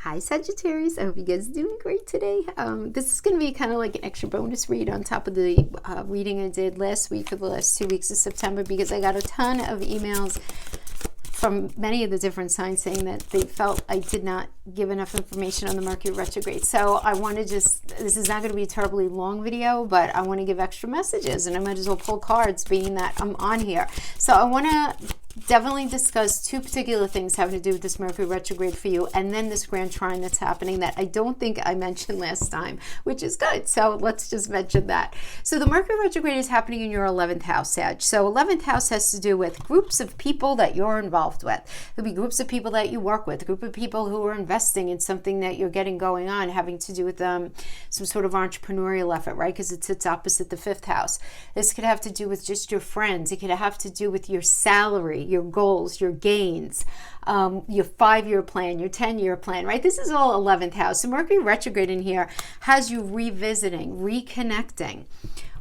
Hi Sagittarius, I hope you guys are doing great today. This is going to be kind of like an extra bonus read on top of the reading I did last week for the last 2 weeks of September, because I got a ton of emails from many of the different signs saying that they felt I did not give enough information on the Mercury retrograde. So I want to this is not going to be a terribly long video, but I want to give extra messages, and I might as well pull cards being that I'm on here. So I want to definitely discuss two particular things having to do with this Mercury retrograde for you, and then this grand trine that's happening that I don't think I mentioned last time, which is good. So let's just mention that. So the Mercury retrograde is happening in your 11th house, Sag. So 11th house has to do with groups of people that you're involved with. There'll be groups of people that you work with, a group of people who are investing in something that you're getting going on, having to do with some sort of entrepreneurial effort, right? Because it sits opposite the 5th house. This could have to do with just your friends. It could have to do with your salary, your goals, your gains, your 5-year plan, your 10-year plan, right? This is all 11th house. So Mercury retrograde in here has you revisiting, reconnecting,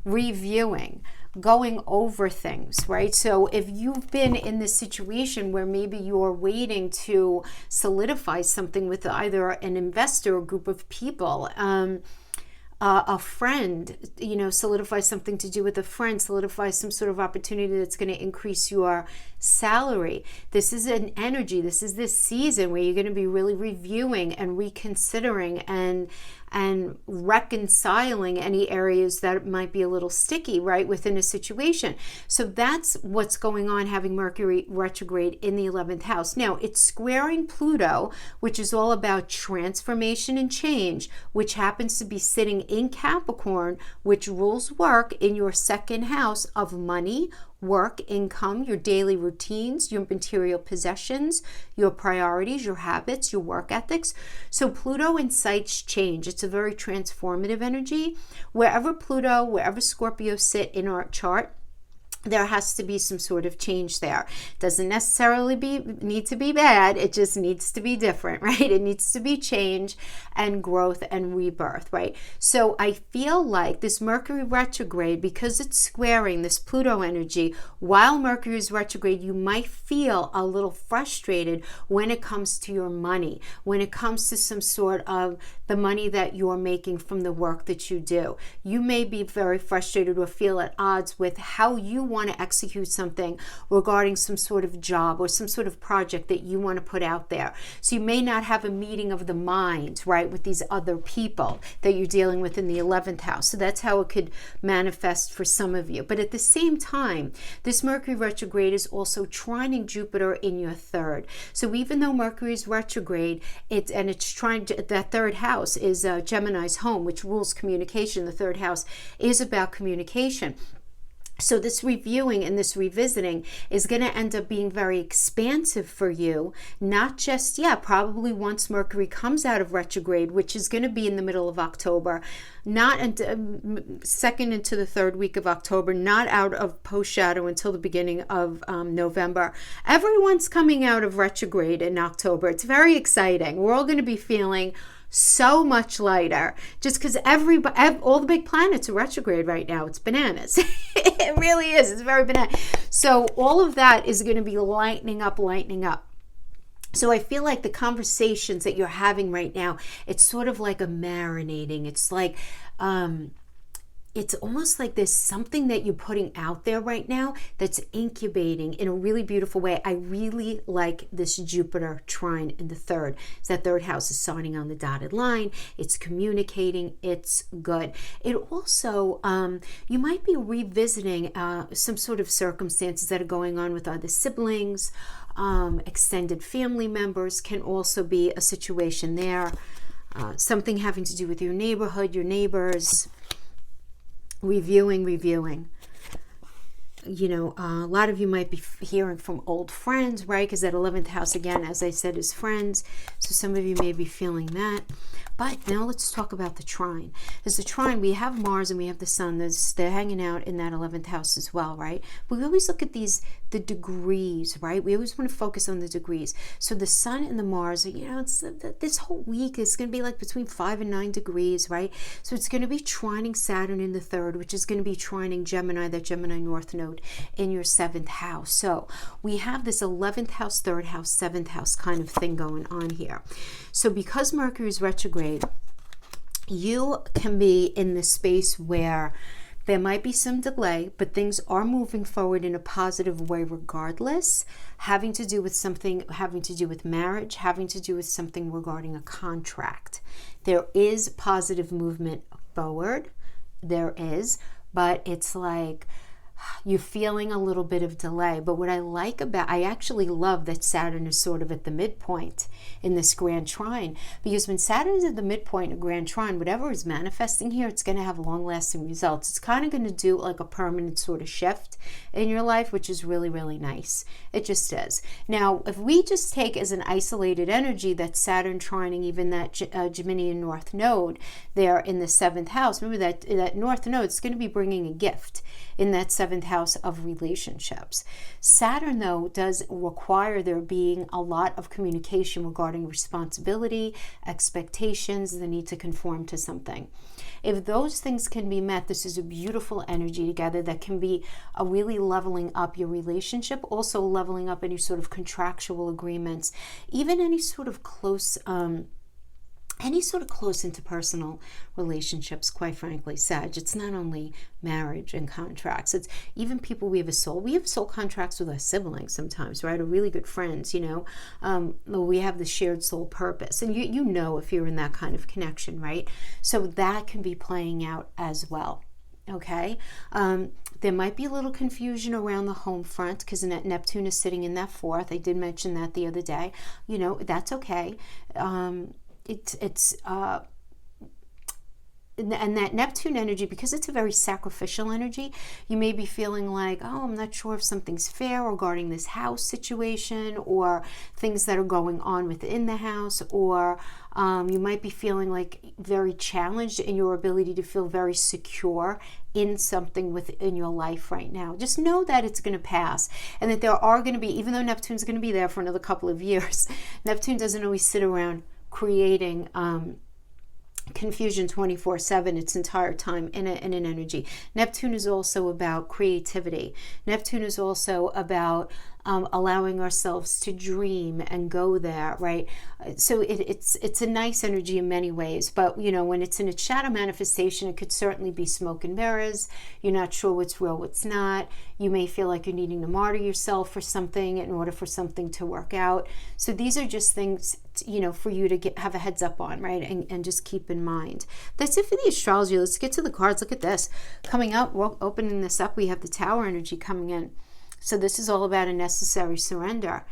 reviewing, going over things, right? So if you've been in this situation where maybe you're waiting to solidify something with either an investor or group of people, a friend, solidify something to do with a friend, solidify some sort of opportunity that's going to increase your salary. This is an energy. This is this season where you're going to be really reviewing and reconsidering and reconciling any areas that might be a little sticky, right, within a situation. So that's what's going on having Mercury retrograde in the 11th house. Now, it's squaring Pluto, which is all about transformation and change, which happens to be sitting in Capricorn, which rules work in your 2nd house of money, work, income, your daily routines, your material possessions, your priorities, your habits, your work ethics. So Pluto incites change. It's a very transformative energy. Wherever Scorpio sit in our chart, there has to be some sort of change there. Doesn't necessarily need to be bad. It just needs to be different, right? It needs to be change and growth and rebirth, right? So I feel like this Mercury retrograde, because it's squaring this Pluto energy, while Mercury is retrograde, you might feel a little frustrated when it comes to your money, when it comes to some sort of the money that you're making from the work that you do. You may be very frustrated or feel at odds with how you want to execute something regarding some sort of job or some sort of project that you want to put out there. So you may not have a meeting of the mind, right, with these other people that you're dealing with in the 11th house. So that's how it could manifest for some of you. But at the same time, this Mercury retrograde is also trining Jupiter in your 3rd. So even though Mercury is retrograde, it's trying to, that 3rd house is Gemini's home, which rules communication. The 3rd house is about communication. So this reviewing and this revisiting is going to end up being very expansive for you, not just, probably once Mercury comes out of retrograde, which is going to be in the middle of October, not second into the 3rd week of October, not out of post shadow until the beginning of November. Everyone's coming out of retrograde in October. It's very exciting. We're all going to be feeling so much lighter just because all the big planets are retrograde right now. It's bananas. It really is. It's very banana. So all of that is going to be lightening up. So I feel like the conversations that you're having right now, it's sort of like a marinating. It's like it's almost like there's something that you're putting out there right now that's incubating in a really beautiful way. I really like this Jupiter trine in the 3rd. So that 3rd house is starting on the dotted line. It's communicating. It's good. It also, you might be revisiting some sort of circumstances that are going on with other siblings, extended family members can also be a situation there. Something having to do with your neighborhood, your neighbors. Reviewing. A lot of you might be hearing from old friends, right? Because that 11th house, again, as I said, is friends. So some of you may be feeling that. But now let's talk about the trine. As the trine, we have Mars and we have the Sun. They're hanging out in that 11th house as well, right? But we always look at the degrees, right? We always want to focus on the degrees. So the Sun and the Mars, it's this whole week is going to be like between 5 and 9 degrees, right? So it's going to be trining Saturn in the 3rd, which is going to be trining Gemini, that Gemini North node in your 7th house. So we have this 11th house, 3rd house, 7th house kind of thing going on here. So because Mercury is retrograde, you can be in this space where there might be some delay, but things are moving forward in a positive way regardless, having to do with something, having to do with marriage, having to do with something regarding a contract. There is positive movement forward. There is, but it's like you're feeling a little bit of delay. But what I actually love that Saturn is sort of at the midpoint in this grand trine, because when Saturn is at the midpoint in a grand trine, whatever is manifesting here, it's going to have long-lasting results. It's kind of going to do like a permanent sort of shift in your life, which is really, really nice. It just is. Now, if we just take as an isolated energy that Saturn trining even that Gemini North node there in the 7th house, remember that North node is going to be bringing a gift in that 7th house of relationships. Saturn, though, does require there being a lot of communication regarding responsibility, expectations, the need to conform to something. If those things can be met, this is a beautiful energy together that can be a really leveling up your relationship, also leveling up any sort of contractual agreements, even any sort of close interpersonal relationships, quite frankly, Sag. It's not only marriage and contracts. It's even people we have soul contracts with our siblings sometimes, right? Or really good friends, we have the shared soul purpose. And you know if you're in that kind of connection, right? So that can be playing out as well. Okay, there might be a little confusion around the home front because Neptune is sitting in that 4th. I did mention that the other day. That's okay. And that Neptune energy, because it's a very sacrificial energy, you may be feeling like, I'm not sure if something's fair regarding this house situation or things that are going on within the house, or you might be feeling like very challenged in your ability to feel very secure in something within your life right now. Just know that it's going to pass, and that there are going to be, even though Neptune's going to be there for another couple of years, Neptune doesn't always sit around creating confusion 24/7 its entire time in an energy. Neptune is also about creativity. Neptune is also about allowing ourselves to dream and go there, right? So it's a nice energy in many ways, but when it's in its shadow manifestation, it could certainly be smoke and mirrors. You're not sure what's real, what's not. You may feel like you're needing to martyr yourself for something in order for something to work out. So these are just things for you to have a heads up on, right? And just keep in mind. That's it for the astrology. Let's get to the cards. Look at this. Coming up, we're opening this up. We have the Tower energy coming in. So this is all about a necessary surrender.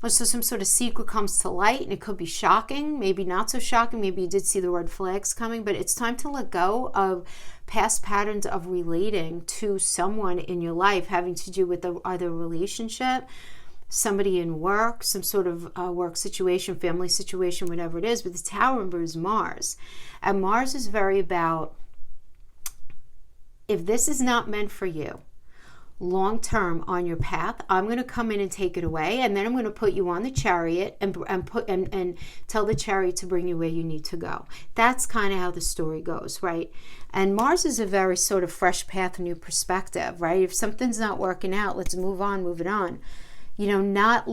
So some sort of secret comes to light, and it could be shocking, maybe not so shocking. Maybe you did see the red flags coming, but it's time to let go of past patterns of relating to someone in your life, having to do with either a relationship, somebody in work, some sort of work situation, family situation, whatever it is. But the Tower member is Mars. And Mars is very about, if this is not meant for you, long term on your path, I'm going to come in and take it away, and then I'm going to put you on the chariot and tell the chariot to bring you where you need to go. That's kind of how the story goes, right? And Mars is a very sort of fresh path, new perspective, right? If something's not working out, let's move on, move it on. Not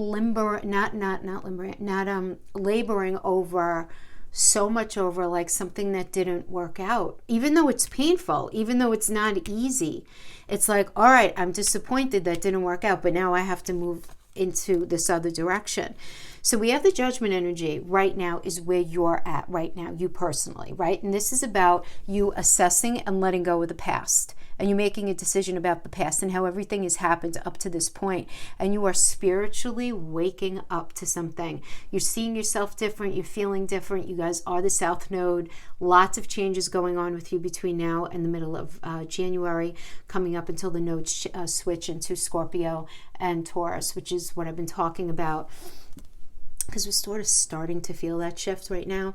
laboring over so much over like something that didn't work out, even though it's painful, even though it's not easy. It's like, all right, I'm disappointed that didn't work out, but now I have to move into this other direction. So we have the Judgment energy right now is where you're at right now, you personally, right? And this is about you assessing and letting go of the past, and you making a decision about the past and how everything has happened up to this point. And you are spiritually waking up to something. You're seeing yourself different. You're feeling different. You guys are the South Node. Lots of changes going on with you between now and the middle of January, coming up until the nodes switch into Scorpio and Taurus, which is what I've been talking about because we're sort of starting to feel that shift right now.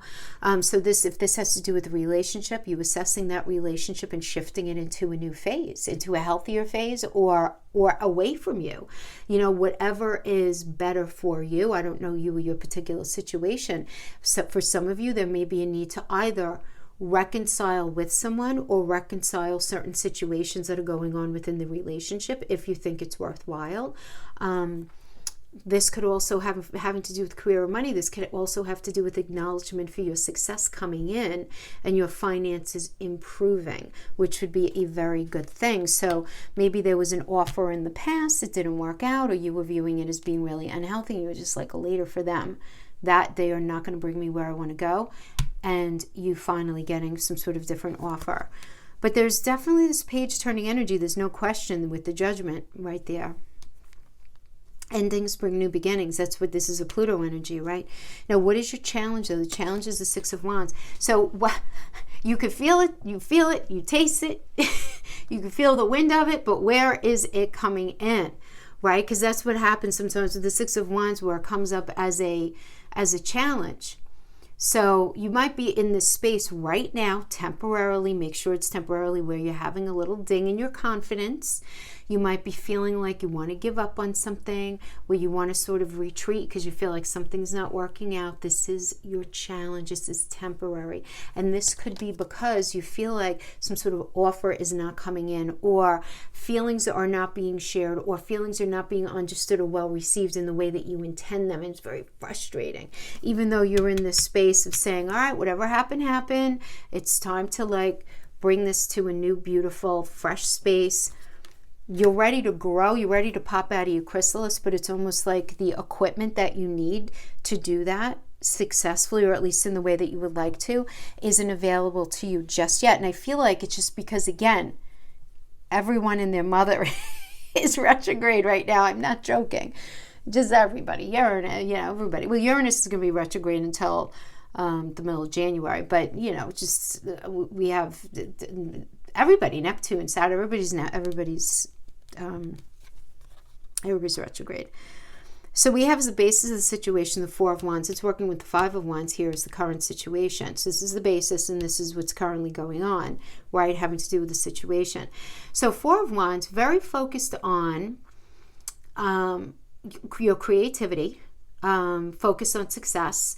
So if this has to do with a relationship, you assessing that relationship and shifting it into a new phase, into a healthier phase, or away from you, whatever is better for you. I don't know you or your particular situation. So for some of you, there may be a need to either reconcile with someone or reconcile certain situations that are going on within the relationship if you think it's worthwhile. This could also having to do with career or money. This could also have to do with acknowledgement for your success coming in and your finances improving, which would be a very good thing. So maybe there was an offer in the past, it didn't work out, or you were viewing it as being really unhealthy. You were just like a later for them, that they are not going to bring me where I want to go, and you finally getting some sort of different offer. But there's definitely this page turning energy. There's no question with the Judgment right there. Endings bring new beginnings. That's what this is, a Pluto energy, right? Now, what is your challenge, though? The challenge is the Six of Wands. So you could feel it, you taste it, you can feel the wind of it, but where is it coming in, right? Because that's what happens sometimes with the Six of Wands, where it comes up as a challenge. So you might be in this space right now, temporarily. Make sure it's temporarily, where you're having a little ding in your confidence. You might be feeling like you want to give up on something, where you want to sort of retreat because you feel like something's not working out. This is your challenge. This is temporary. And this could be because you feel like some sort of offer is not coming in, or feelings are not being shared, or feelings are not being understood or well received in the way that you intend them. And it's very frustrating. Even though you're in this space of saying, all right, whatever happened, happened. It's time to bring this to a new, beautiful, fresh space. You're ready to grow, you're ready to pop out of your chrysalis, but it's almost like the equipment that you need to do that successfully, or at least in the way that you would like to, isn't available to you just yet. And I feel like it's just because, again, everyone and their mother is retrograde right now. I'm not joking. Just everybody. Uranus, everybody. Well, Uranus is going to be retrograde until the middle of January, but, we have everybody, Neptune, Saturn, everybody's retrograde. So we have as the basis of the situation the Four of Wands. It's working with the Five of Wands here as the current situation. So this is the basis, and this is what's currently going on, right? Having to do with the situation. So Four of Wands, very focused on your creativity, focused on success.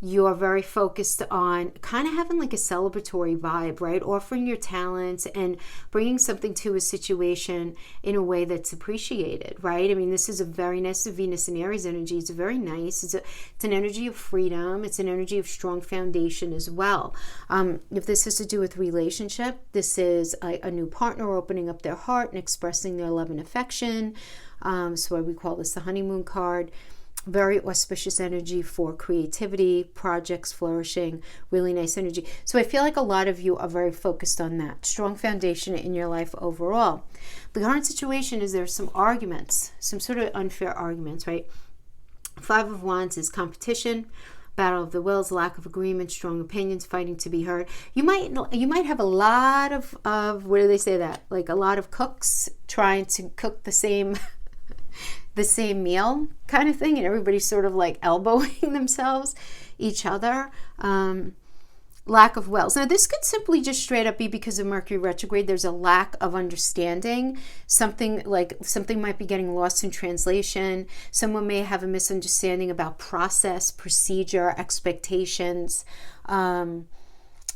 You're very focused on kind of having like a celebratory vibe, right? Offering your talents and bringing something to a situation in a way that's appreciated, right? I mean, this is a very nice Venus and Aries energy. It's very nice. It's an energy of freedom. It's an energy of strong foundation as well. If this has to do with relationship, this is a new partner opening up their heart and expressing their love and affection. So we call this the honeymoon card. Very auspicious energy for creativity, projects flourishing, really nice energy. So I feel like a lot of you are very focused on that. Strong foundation in your life overall. The current situation is there's some arguments, some sort of unfair arguments, right? Five of Wands is competition, battle of the wills, lack of agreement, strong opinions, fighting to be heard. You might have a lot of what do they say that? Like a lot of cooks trying to cook the same meal kind of thing, and everybody's sort of like elbowing themselves, each other. Lack of wills. Now this could simply just straight up be because of Mercury retrograde. There's a lack of understanding. Something might be getting lost in translation. Someone may have a misunderstanding about process, procedure, expectations.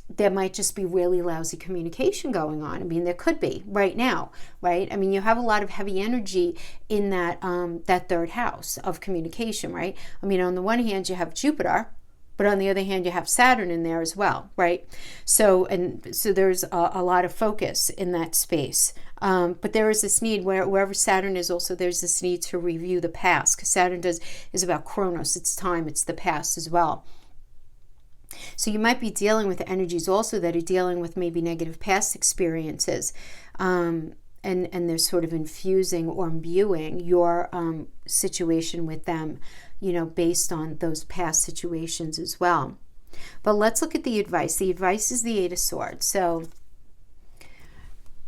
There might just be really lousy communication going on. I mean, there could be right now, right? I mean, you have a lot of heavy energy in that third house of communication, right? I mean, on the one hand, you have Jupiter, but on the other hand, you have Saturn in there as well, right? So there's a lot of focus in that space. But there is this need wherever Saturn is also, there's this need to review the past, because Saturn is about Chronos, it's time, it's the past as well. So you might be dealing with energies also that are dealing with maybe negative past experiences, and they're sort of infusing or imbuing your situation with them, based on those past situations as well. But let's look at the advice. The advice is the Eight of Swords. So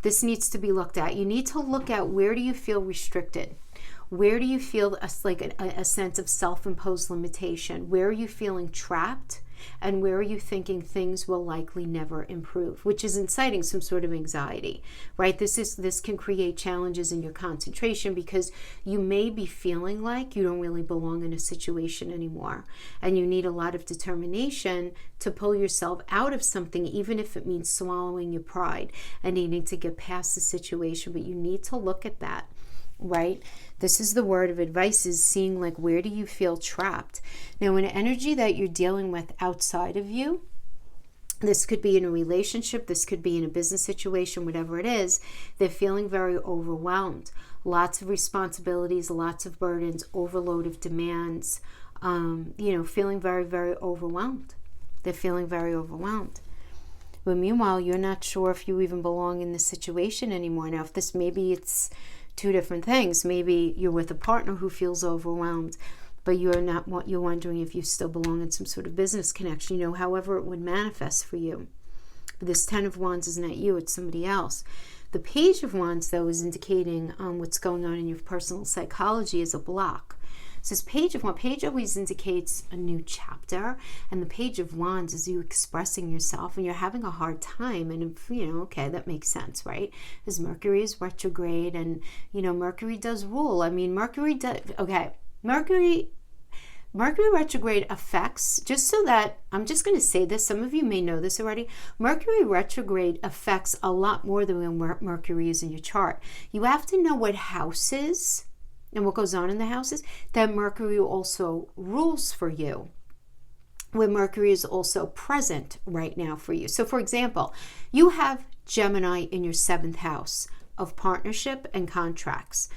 this needs to be looked at. You need to look at, where do you feel restricted? Where do you feel a sense of self-imposed limitation? Where are you feeling trapped? And where are you thinking things will likely never improve, which is inciting some sort of anxiety, right? This can create challenges in your concentration because you may be feeling like you don't really belong in a situation anymore, and you need a lot of determination to pull yourself out of something, even if it means swallowing your pride and needing to get past the situation. But you need to look at that, right? This is the word of advice, is seeing like, where do you feel trapped? Now, an energy that you're dealing with outside of you, this could be in a relationship, this could be in a business situation, whatever it is, they're feeling very overwhelmed. Lots of responsibilities, lots of burdens, overload of demands, feeling very, very overwhelmed. They're feeling very overwhelmed. But meanwhile, you're not sure if you even belong in this situation anymore. Now, if maybe it's two different things. Maybe you're with a partner who feels overwhelmed, but you're wondering if you still belong in some sort of business connection, however it would manifest for you. But this 10 of Wands is not you, it's somebody else. The Page of Wands, though, is indicating what's going on in your personal psychology as a block. So this Page of Wands, Page always indicates a new chapter, and the Page of Wands is you expressing yourself, and you're having a hard time, and okay, that makes sense, right? Because Mercury is retrograde, and Mercury does rule. Mercury retrograde affects, just so that, I'm just going to say this, some of you may know this already, Mercury retrograde affects a lot more than where Mercury is in your chart. You have to know what house is and what goes on in the houses that Mercury also rules for you, where Mercury is also present right now for you. So for example, you have Gemini in your 7th house of partnership and contracts.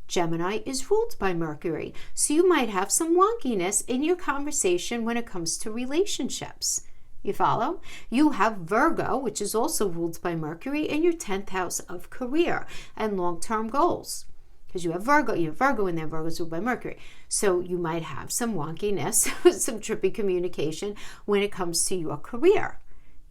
Gemini is ruled by Mercury, so you might have some wonkiness in your conversation when it comes to relationships. You follow? You have Virgo, which is also ruled by Mercury, in your 10th house of career and long-term goals. Because you have Virgo in there, Virgo's ruled by Mercury. So you might have some wonkiness, some trippy communication when it comes to your career.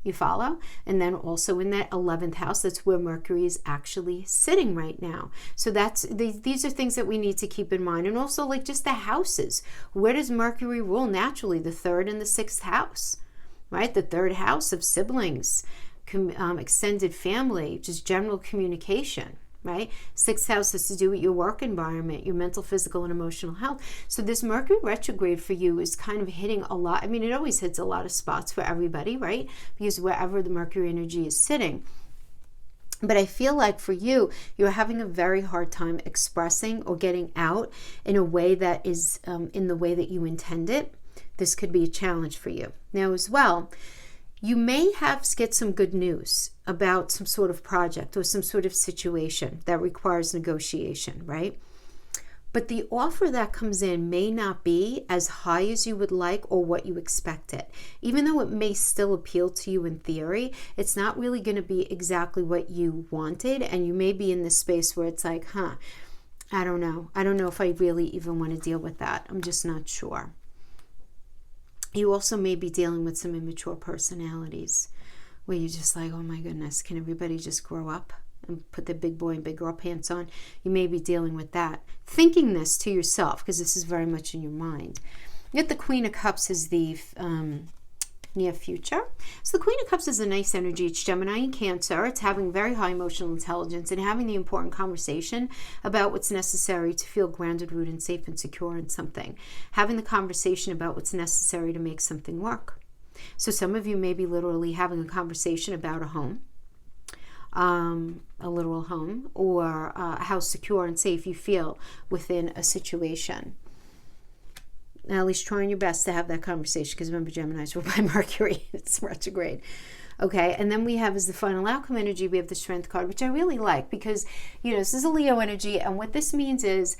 You follow? And then also in that 11th house, that's where Mercury is actually sitting right now. So these are things that we need to keep in mind. And also like just the houses. Where does Mercury rule naturally? The 3rd and the 6th house, right? The 3rd house of siblings, extended family, just general communication. Right? 6th house has to do with your work environment, your mental, physical, and emotional health. So this Mercury retrograde for you is kind of hitting a lot. It always hits a lot of spots for everybody, right? Because wherever the Mercury energy is sitting. But I feel like for you, you're having a very hard time expressing or getting out in a way that is in the way that you intend it. This could be a challenge for you. Now as well, you may get some good news about some sort of project or some sort of situation that requires negotiation, right? But the offer that comes in may not be as high as you would like or what you expected. Even though it may still appeal to you in theory, it's not really going to be exactly what you wanted, and you may be in this space where it's like, I don't know. I don't know if I really even want to deal with that. I'm just not sure. You also may be dealing with some immature personalities where you're just like, oh my goodness, can everybody just grow up and put their big boy and big girl pants on? You may be dealing with that. Thinking this to yourself, because this is very much in your mind. Yet the Queen of Cups is the near future. So the Queen of Cups is a nice energy. It's Gemini and Cancer. It's having very high emotional intelligence and having the important conversation about what's necessary to feel grounded, rooted, and safe and secure in something. Having the conversation about what's necessary to make something work. So some of you may be literally having a conversation about a home, a literal home, or how secure and safe you feel within a situation. Now, at least trying your best to have that conversation, because remember, Gemini's ruled by Mercury. It's retrograde. Okay, and then we have as the final outcome energy, we have the Strength card, which I really like because, this is a Leo energy, and what this means is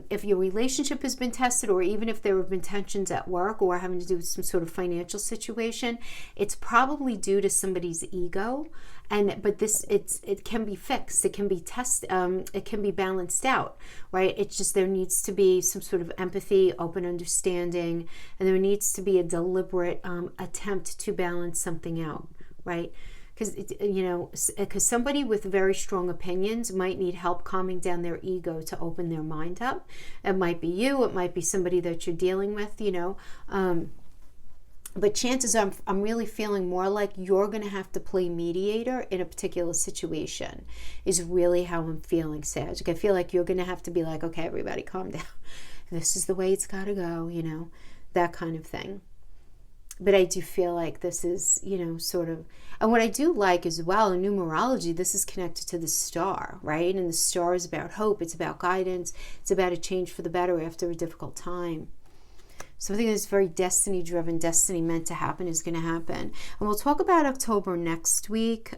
if your relationship has been tested, or even if there have been tensions at work or having to do with some sort of financial situation, it's probably due to somebody's ego. But it can be fixed, it can be tested, it can be balanced out, right? It's just there needs to be some sort of empathy, open understanding, and there needs to be a deliberate attempt to balance something out, right? because, you know, because somebody with very strong opinions might need help calming down their ego to open their mind up. It might be you, it might be somebody that you're dealing with, you know. But chances are, I'm really feeling more like you're going to have to play mediator in a particular situation is really how I'm feeling, Sag. I feel like you're going to have to be like, okay, everybody calm down. This is the way it's got to go, you know, that kind of thing. But I do feel like this is, you know, sort of, and what I do like as well in numerology, this is connected to the star, right? And the star is about hope. It's about guidance. It's about a change for the better after a difficult time. Something that's very destiny driven, destiny meant to happen is going to happen. And we'll talk about October next week.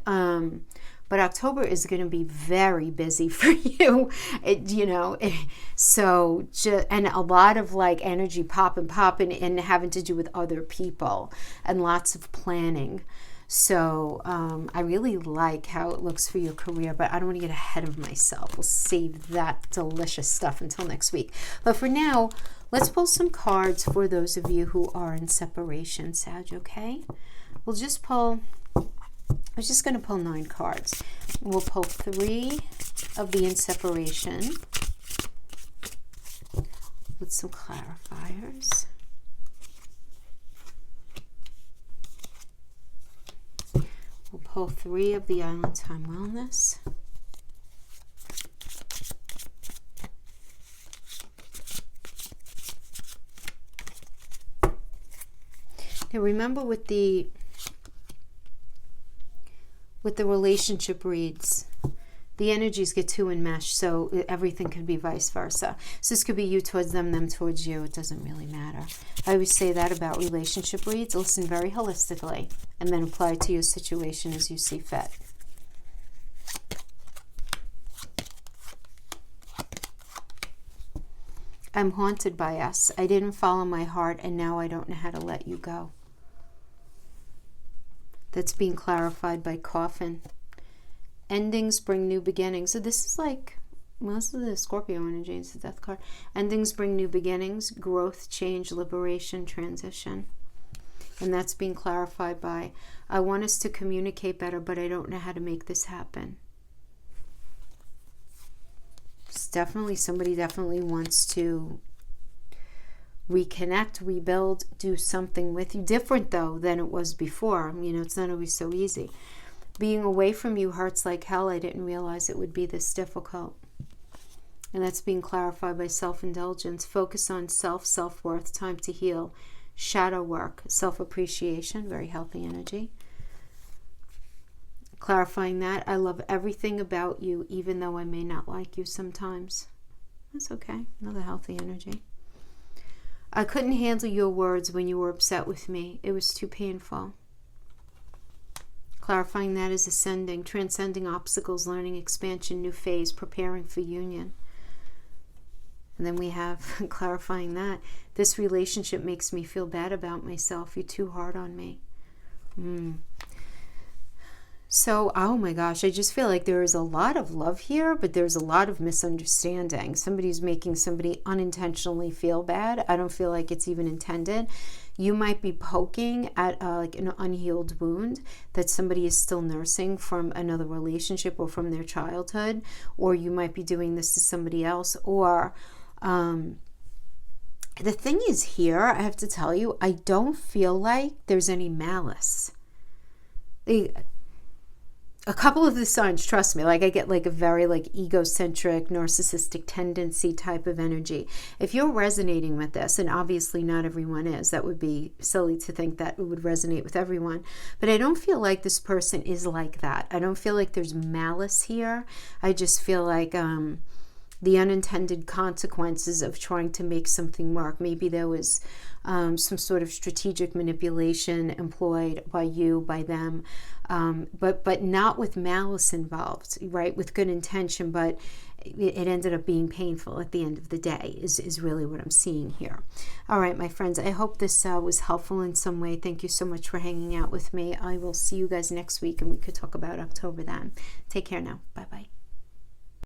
But October is going to be very busy for you, you know. So, and a lot of like energy popping and having to do with other people and lots of planning. So I really like how it looks for your career, but I don't want to get ahead of myself. We'll save that delicious stuff until next week. But for now, let's pull some cards for those of you who are in separation, Sag, okay? We'll just pull, I'm just going to pull 9 cards. We'll pull 3 of the in separation with some clarifiers. We'll pull 3 of the Island Time Wellness. Now remember with the relationship reads, the energies get too enmeshed, so everything could be vice versa. So this could be you towards them, them towards you. It doesn't really matter. I always say that about relationship reads. Listen very holistically and then apply it to your situation as you see fit. I'm haunted by us. I didn't follow my heart, and now I don't know how to let you go. That's being clarified by Coffin. Endings bring new beginnings. So this is like most of the Scorpio energy. It's the Death card. Endings bring new beginnings, growth, change, liberation, transition. And that's being clarified by, I want us to communicate better, but I don't know how to make this happen. It's definitely, somebody definitely wants to reconnect, rebuild, do something with you. Different though than it was before. You know, it's not always so easy. Being away from you hurts like hell. I didn't realize it would be this difficult. And that's being clarified by self-indulgence. Focus on self-worth, time to heal. Shadow work, self-appreciation, very healthy energy. Clarifying that, I love everything about you, even though I may not like you sometimes. That's okay, another healthy energy. I couldn't handle your words when you were upset with me. It was too painful. Clarifying that is ascending, transcending obstacles, learning expansion, new phase, preparing for union. And then we have clarifying that. This relationship makes me feel bad about myself. You're too hard on me. So, oh my gosh, I just feel like there is a lot of love here, but there's a lot of misunderstanding. Somebody's making somebody unintentionally feel bad. I don't feel like it's even intended. You might be poking at like an unhealed wound that somebody is still nursing from another relationship or from their childhood, or you might be doing this to somebody else, or the thing is here, I have to tell you, I don't feel like there's any malice. A couple of the signs, trust me, like I get like a very like egocentric, narcissistic tendency type of energy. If you're resonating with this, and obviously not everyone is, that would be silly to think that it would resonate with everyone, but I don't feel like this person is like that. I don't feel like there's malice here. I just feel like the unintended consequences of trying to make something work. Maybe there was some sort of strategic manipulation employed by you, by them, but not with malice involved, right? With good intention, but it ended up being painful at the end of the day is really what I'm seeing here. All right, my friends, I hope this was helpful in some way. Thank you so much for hanging out with me. I will see you guys next week, and we could talk about October then. Take care now. Bye-bye.